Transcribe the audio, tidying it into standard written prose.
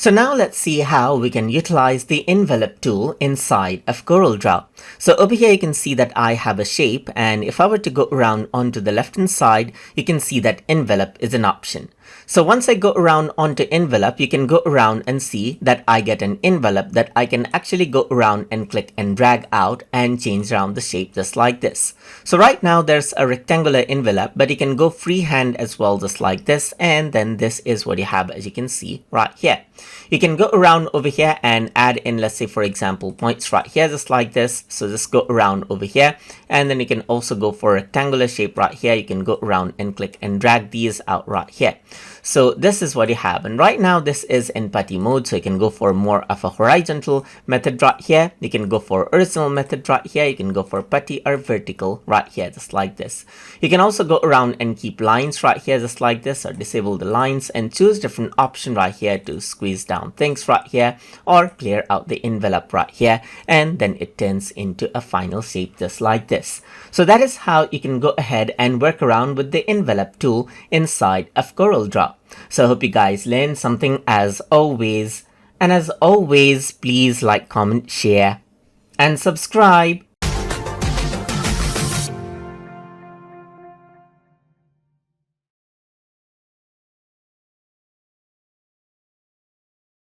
So now let's see how we can utilize the envelope tool inside of CorelDRAW. So over here you can see that I have a shape, and if I were to go around onto the left hand side, you can see that envelope is an option. So once I go around onto envelope, you can go around and see that I get an envelope that I can actually go around and click and drag out and change around the shape just like this. So right now there's a rectangular envelope, but you can go freehand as well just like this, and then this is what you have as you can see right here. You can go around over here and add in, let's say for example, points right here just like this. So just go around over here, and then you can also go for a rectangular shape right here. You can go around and click and drag these out right here. So this is what you have, and right now this is in putty mode, so you can go for more of a horizontal method right here. You can go for horizontal method right here. You can go for putty or vertical right here just like this. You can also go around and keep lines right here just like this, or disable the lines and choose different option right here to squeeze down things right here, or clear out the envelope right here, and then it turns into a final shape just like this. So that is how you can go ahead and work around with the envelope tool inside of CorelDRAW. So I hope you guys learned something as always, and as always, please like, comment, share, and subscribe.